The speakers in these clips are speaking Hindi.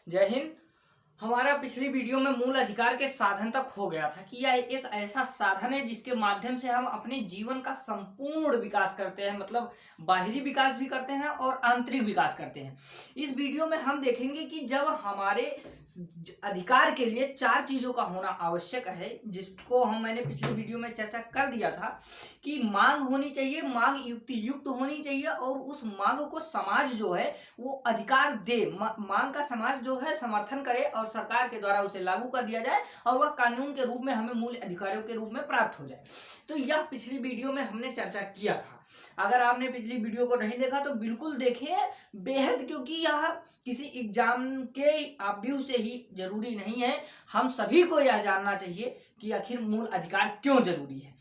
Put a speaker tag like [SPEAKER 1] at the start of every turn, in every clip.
[SPEAKER 1] जय हिंद। हमारा पिछली वीडियो में मूल अधिकार के साधन तक हो गया था कि यह एक ऐसा साधन है जिसके माध्यम से हम अपने जीवन का संपूर्ण विकास करते हैं, मतलब बाहरी विकास भी करते हैं और आंतरिक विकास करते हैं। इस वीडियो में हम देखेंगे कि जब हमारे अधिकार के लिए 4 चीजों का होना आवश्यक है, जिसको मैंने पिछली वीडियो में चर्चा कर दिया था कि मांग होनी चाहिए, मांग युक्त होनी चाहिए और उस मांग को समाज जो है वो अधिकार दे, मांग का समाज जो है समर्थन करे और सरकार के द्वारा उसे लागू कर दिया जाए और वह कानून के रूप में हमें मूल अधिकारों के रूप में प्राप्त हो जाए। तो यह पिछली वीडियो में हमने चर्चा किया था। अगर आपने पिछली वीडियो को नहीं देखा तो बिल्कुल देखें, बेहद, क्योंकि यह किसी एग्जाम के व्यू से ही जरूरी नहीं है। हम सभी को यह जानना चाहिए कि आखिर मूल अधिकार क्यों जरूरी है।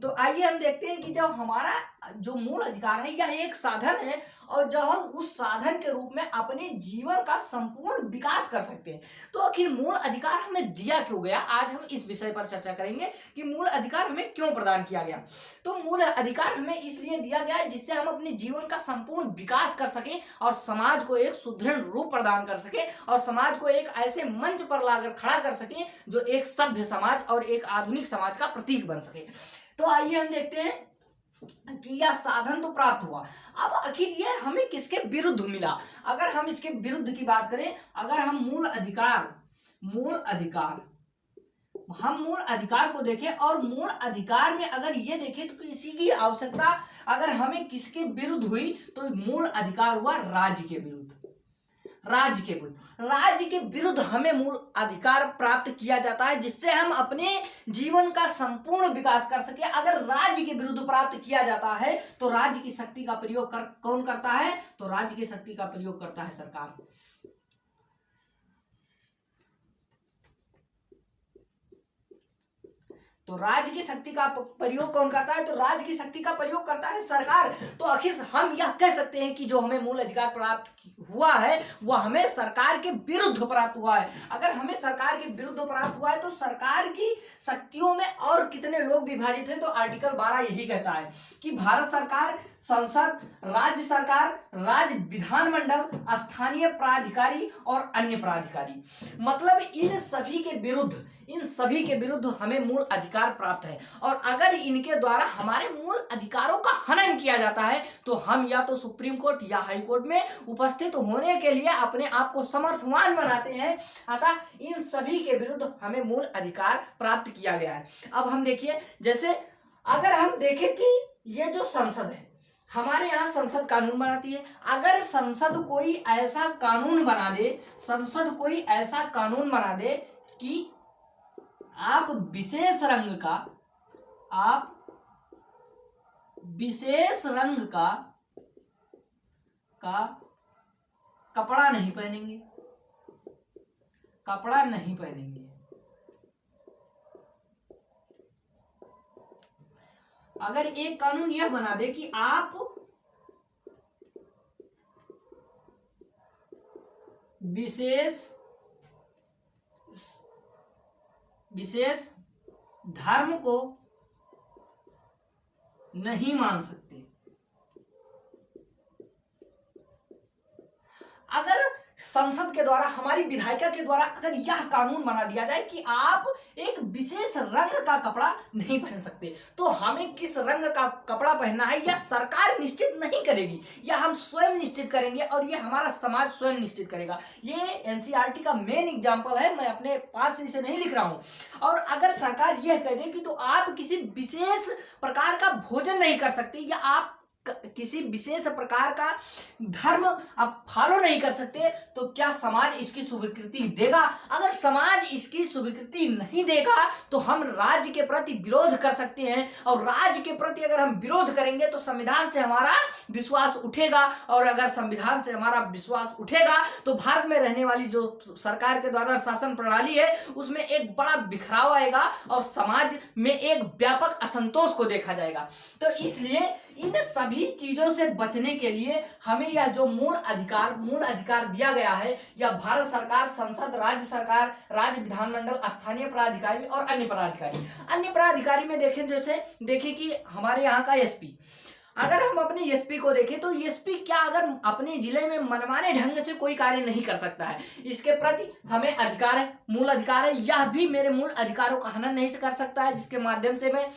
[SPEAKER 1] तो आइए हम देखते हैं कि जब हमारा जो मूल अधिकार है यह एक साधन है और जब हम उस साधन के रूप में अपने जीवन का संपूर्ण विकास कर सकते हैं, तो आखिर मूल अधिकार हमें दिया क्यों गया। आज हम इस विषय पर चर्चा करेंगे कि मूल अधिकार हमें क्यों प्रदान किया गया। तो मूल अधिकार हमें इसलिए दिया गया है जिससे हम अपने जीवन का संपूर्ण विकास कर सकें और समाज को एक सुदृढ़ रूप प्रदान कर सकें और समाज को एक ऐसे मंच पर लाकर खड़ा कर सकें जो एक सभ्य समाज और एक आधुनिक समाज का प्रतीक बन सके। तो आइए हम देखते हैं कि यह साधन तो प्राप्त हुआ, अब आखिर ये हमें किसके विरुद्ध मिला। अगर हम इसके विरुद्ध की बात करें, अगर हम मूल अधिकार को देखें और मूल अधिकार में अगर ये देखें तो इसी की आवश्यकता अगर हमें किसके विरुद्ध हुई तो मूल अधिकार हुआ राज्य के विरुद्ध। राज्य के विरुद्ध हमें मूल अधिकार प्राप्त किया जाता है जिससे हम अपने जीवन का संपूर्ण विकास कर सके। अगर राज्य के विरुद्ध प्राप्त किया जाता है तो राज्य की शक्ति का प्रयोग कौन करता है, तो राज्य की शक्ति का प्रयोग करता है सरकार। तो राज्य की शक्ति का प्रयोग कौन करता है, तो राज्य की शक्ति का प्रयोग करता है सरकार। तो आखिर हम यह कह सकते हैं कि जो हमें मूल अधिकार प्राप्त हुआ है वह हमें सरकार के विरुद्ध प्राप्त हुआ है। अगर हमें सरकार के विरुद्ध प्राप्त हुआ है तो सरकार की शक्तियों में और कितने लोग विभाजित हैं, तो आर्टिकल 12 यही कहता है कि भारत सरकार, संसद, राज्य सरकार, राज्य विधानमंडल, स्थानीय प्राधिकारी और अन्य प्राधिकारी, मतलब इन सभी के विरुद्ध हमें मूल अधिकार प्राप्त है। और अगर इनके द्वारा हमारे मूल अधिकारों का हनन किया जाता है तो हम या तो सुप्रीम कोर्ट या हाई कोर्ट में उपस्थित होने के लिए अपने आप को समर्थवान बनाते हैं। अतः इन सभी के विरुद्ध हमें मूल अधिकार प्राप्त किया गया है। अब हम देखिए, जैसे अगर हम देखें कि ये जो संसद है, हमारे यहाँ संसद कानून बनाती है। अगर संसद कोई ऐसा कानून बना दे कि आप विशेष रंग का कपड़ा नहीं पहनेंगे, अगर एक कानून यह बना दे कि आप विशेष धर्म को नहीं मान सकते, अगर संसद के द्वारा, हमारी विधायिका के द्वारा अगर यह कानून बना दिया जाए कि आप एक विशेष रंग का कपड़ा नहीं पहन सकते, तो हमें किस रंग का कपड़ा पहनना है यह सरकार निश्चित नहीं करेगी, यह हम स्वयं निश्चित करेंगे और यह हमारा समाज स्वयं निश्चित करेगा। ये एनसीईआरटी का मेन एग्जाम्पल है, मैं अपने पास से इसे नहीं लिख रहा हूं। और अगर सरकार यह कह दे कि तो आप किसी विशेष प्रकार का भोजन नहीं कर सकते या आप किसी विशेष प्रकार का धर्म आप फॉलो नहीं कर सकते, तो क्या समाज इसकी स्वीकृति देगा? अगर समाज इसकी स्वीकृति नहीं देगा तो हम राज्य के प्रति विरोध कर सकते हैं और राज्य के प्रति अगर हम विरोध करेंगे तो संविधान से हमारा विश्वास उठेगा और अगर संविधान से हमारा विश्वास उठेगा तो भारत में रहने वाली जो सरकार के द्वारा शासन प्रणाली है उसमें एक बड़ा बिखराव आएगा और समाज में एक व्यापक असंतोष को देखा जाएगा। तो इसलिए इन सभी चीजों से बचने के लिए हमें यह जो मूल अधिकार दिया गया है, यह भारत सरकार, संसद, राज्य सरकार, राज्य विधानमंडल, स्थानीय प्राधिकारी और अन्य प्राधिकारी में देखें, जैसे देखें कि हमारे यहाँ का एसपी, अगर हम अपने एसपी को देखें तो एसपी क्या अगर अपने जिले में मनमाने ढंग से कोई कार्य नहीं कर सकता है, इसके प्रति हमें अधिकार है, मूल अधिकार है, यह भी मेरे मूल अधिकारों का हनन नहीं कर सकता है, जिसके माध्यम से मैं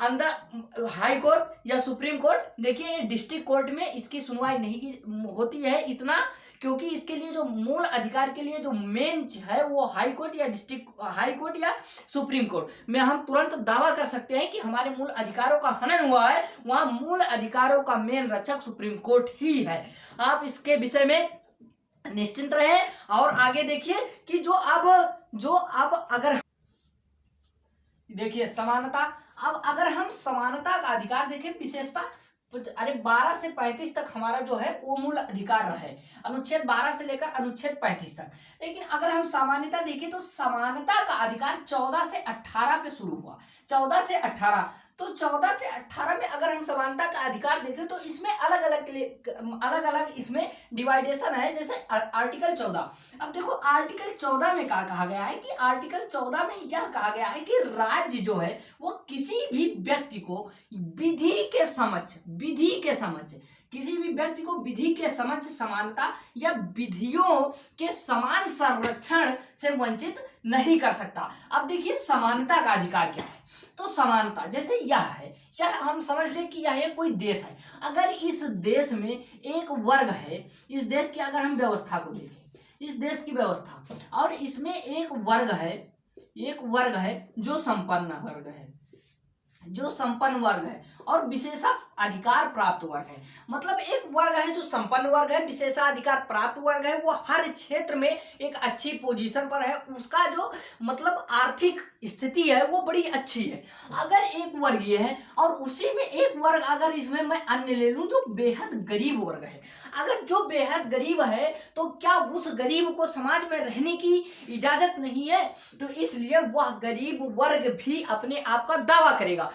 [SPEAKER 1] अंदर हाई कोर्ट या सुप्रीम कोर्ट, देखिए डिस्ट्रिक्ट कोर्ट में इसकी सुनवाई नहीं की होती है इतना, क्योंकि इसके लिए जो मूल अधिकार के लिए जो मेन है वो हाई कोर्ट या डिस्ट्रिक्ट हाई कोर्ट या सुप्रीम कोर्ट में हम तुरंत दावा कर सकते हैं कि हमारे मूल अधिकारों का हनन हुआ है, वहां मूल अधिकारों का मेन रक्षक सुप्रीम कोर्ट ही है। आप इसके विषय में निश्चिंत रहे। और आगे देखिए कि जो अब अगर देखिए समानता, अब अगर हम समानता का अधिकार देखें विशेषता, अरे 12 से 35 तक हमारा जो है वो मूल अधिकार रहा है, अनुच्छेद 12 से लेकर अनुच्छेद 35 तक। लेकिन अगर हम समानता देखें तो समानता का अधिकार 14 से 18 पे शुरू हुआ, 14 से 18। तो 14 से 18 में अगर हम समानता का अधिकार देखें तो इसमें अलग अलग इसमें डिवाइडेशन है। जैसे आर्टिकल 14, अब देखो आर्टिकल 14 में क्या कहा गया है कि आर्टिकल 14 में यह कहा गया है कि राज्य जो है वो किसी भी व्यक्ति को विधि के समक्ष किसी भी व्यक्ति को विधि के समक्ष समानता या विधियों के समान संरक्षण से वंचित नहीं कर सकता। अब देखिए समानता का अधिकार क्या है, तो समानता जैसे यह है, या हम समझ लें कि यह कोई देश है, अगर इस देश में एक वर्ग है, इस देश की अगर हम व्यवस्था को देखें, इस देश की व्यवस्था, और इसमें एक वर्ग है जो संपन्न वर्ग है और विशेषाधिकार प्राप्त वर्ग है। मतलब एक वर्ग है जो संपन्न वर्ग है, विशेषाधिकार प्राप्त वर्ग है, वो हर क्षेत्र में एक अच्छी पोजीशन पर है, उसका जो मतलब आर्थिक स्थिति है वो बड़ी अच्छी है। अगर एक वर्ग ये है और उसी में एक वर्ग अगर इसमें मैं अन्य ले लूं जो बेहद गरीब वर्ग है, अगर जो बेहद गरीब है तो क्या उस गरीब को समाज में रहने की इजाजत नहीं है? तो इसलिए वह गरीब वर्ग भी अपने आप का दावा करेगा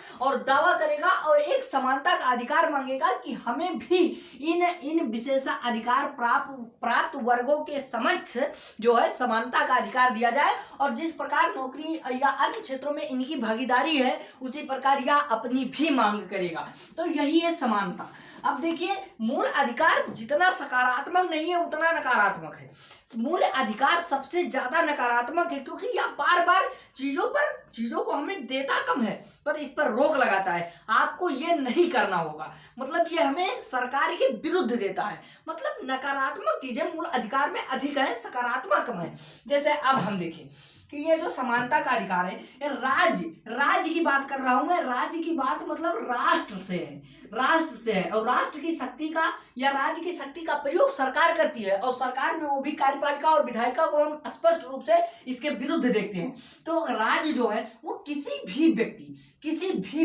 [SPEAKER 1] और एक समानता का अधिकार मांगेगा कि हमें भी इन विशेषाधिकार प्राप्त वर्गों के समक्ष जो है समानता का अधिकार दिया जाए, और जिस प्रकार नौकरी या अन्य क्षेत्रों में इनकी भागीदारी है उसी प्रकार यह अपनी भी मांग करेगा। तो यही है समानता। अब देखिए मूल अधिकार जितना सकारात्मक नहीं है उतना नकारात्मक है। मूल अधिकार सबसे ज्यादा नकारात्मक है क्योंकि यह बार बार चीजों को हमें देता कम है पर इस पर रोक लगाता है, आपको ये नहीं करना होगा, मतलब ये हमें सरकार के विरुद्ध देता है। मतलब नकारात्मक चीजें मूल अधिकार में अधिक है, सकारात्मक कम है। जैसे अब हम देखें कि ये जो समानता का अधिकार है ये राज्य की बात कर रहा हूं मैं, राज्य की बात मतलब राष्ट्र से है और राष्ट्र की शक्ति का या राज्य की शक्ति का प्रयोग सरकार करती है, और सरकार में वो भी कार्यपालिका और विधायिका को हम स्पष्ट रूप से इसके विरुद्ध देखते हैं। तो राज्य जो है वो किसी भी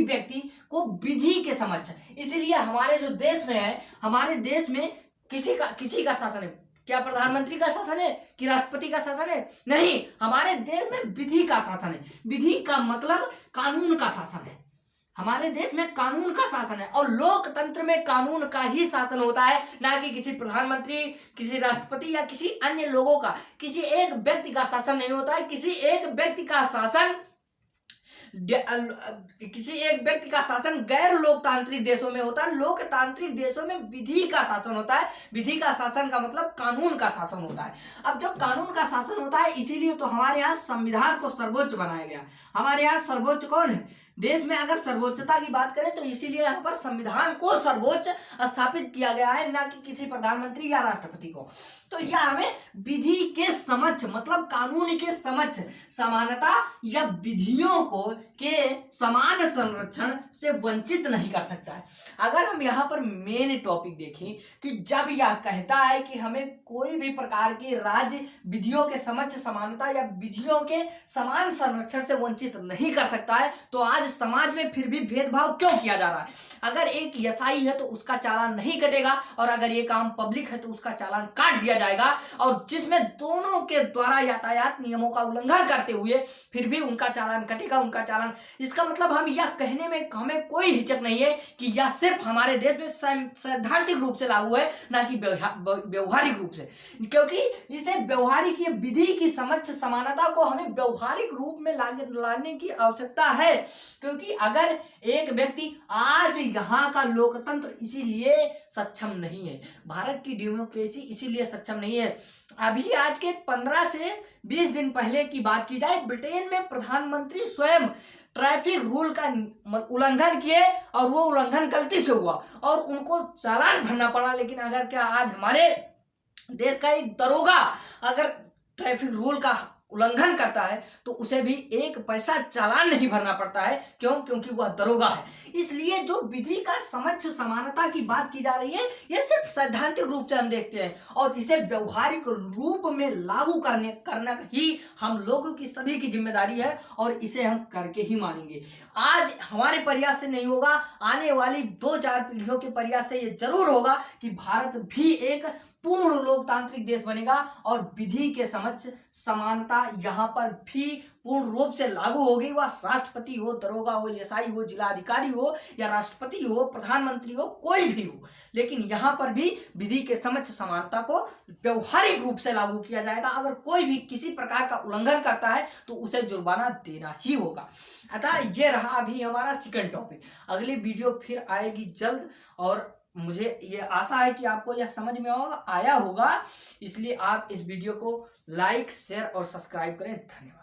[SPEAKER 1] व्यक्ति को विधि के समक्ष, इसीलिए हमारे जो देश में है, हमारे देश में किसी का शासन है, क्या प्रधानमंत्री का शासन है कि राष्ट्रपति का शासन है? नहीं, हमारे देश में विधि का शासन है। विधि का मतलब कानून का शासन है, हमारे देश में कानून का शासन है, और लोकतंत्र में कानून का ही शासन होता है, ना कि किसी प्रधानमंत्री, किसी राष्ट्रपति या किसी अन्य लोगों का, किसी एक व्यक्ति का शासन नहीं होता है। किसी एक व्यक्ति का शासन गैर लोकतांत्रिक देशों में होता है, लोकतांत्रिक देशों में विधि का शासन होता है। विधि का शासन का मतलब कानून का शासन होता है। अब जब कानून का शासन होता है इसीलिए तो हमारे यहाँ संविधान को सर्वोच्च बनाया गया। हमारे यहाँ सर्वोच्च कौन है? देश में अगर सर्वोच्चता की बात करें तो इसीलिए यहाँ पर संविधान को सर्वोच्च स्थापित किया गया है, ना कि किसी प्रधानमंत्री या राष्ट्रपति को। तो यह हमें विधि के समक्ष मतलब कानून के समक्ष समानता या विधियों के समान संरक्षण से वंचित नहीं कर सकता है। अगर हम यहाँ पर मेन टॉपिक देखें कि जब यह कहता है कि हमें कोई भी प्रकार की राज्य विधियों के समक्ष समानता या विधियों के समान संरक्षण से वंचित नहीं कर सकता है, तो आज समाज में फिर भी भेदभाव क्यों किया जा रहा है? अगर एक यसाई है तो उसका चालान नहीं कटेगा, और अगर ये काम पब्लिक है तो उसका चालान काट दिया जाएगा, और जिसमें दोनों नियमों के द्वारा यातायात नियमों का उल्लंघन करते हुए फिर भी उनका चालान कटेगा, उनका चालान। इसका मतलब हम यह कहने में हमें कोई हिचक नहीं है कि यह सिर्फ हमारे देश में सैद्धांतिक रूप से लागू है, ना कि व्यवहारिक रूप से, क्योंकि इसे व्यवहारिक, ये विधि की समझ समानता को हमें व्यवहारिक रूप में लाने की आवश्यकता है। क्योंकि अगर एक व्यक्ति, आज यहाँ का लोकतंत्र इसीलिए सक्षम नहीं है, भारत की डेमोक्रेसी इसीलिए सक्षम नहीं है। अभी आज के 15 से 20 दिन पहले की बात की जाए, ब्रिटेन में प्रधानमंत्री स्वयं ट्रैफिक रूल का उल्लंघन किए और वो उल्लंघन गलती से हुआ और उनको चालान भरना पड़ा। लेकिन अगर क्या आज हमारे देश का एक दरोगा अगर ट्रैफिक रूल का उल्लंघन करता है तो उसे भी 1 पैसा चालान नहीं भरना पड़ता है। क्यों? क्योंकि वह दरोगा है। इसलिए जो विधि का समझ समानता की बात की जा रही है, यह सिर्फ सैद्धांतिक रूप से हम देखते हैं और इसे व्यवहारिक रूप में लागू करना ही हम लोगों की सभी की जिम्मेदारी है और इसे हम करके ही मानेंगे। आज हमारे प्रयास से नहीं होगा, आने वाली 2-4 पीढ़ियों के प्रयास से ये जरूर होगा कि भारत भी एक पूर्ण लोकतांत्रिक देश बनेगा और विधि के समझ समानता यहाँ पर भी पूर्ण रूप से लागू होगी। वह राष्ट्रपति हो, दरोगा हो, एसआई हो, जिलाधिकारी हो या राष्ट्रपति हो, प्रधानमंत्री हो, कोई भी हो, लेकिन यहाँ पर भी विधि के समझ समानता को व्यवहारिक रूप से लागू किया जाएगा। अगर कोई भी किसी प्रकार का उल्लंघन करता है तो उसे जुर्माना देना ही होगा। अतः ये रहा अभी हमारा सेकंड टॉपिक। अगली वीडियो फिर आएगी जल्द और मुझे ये आशा है कि आपको यह समझ में आया होगा, इसलिए आप इस वीडियो को लाइक, शेयर और सब्सक्राइब करें। धन्यवाद।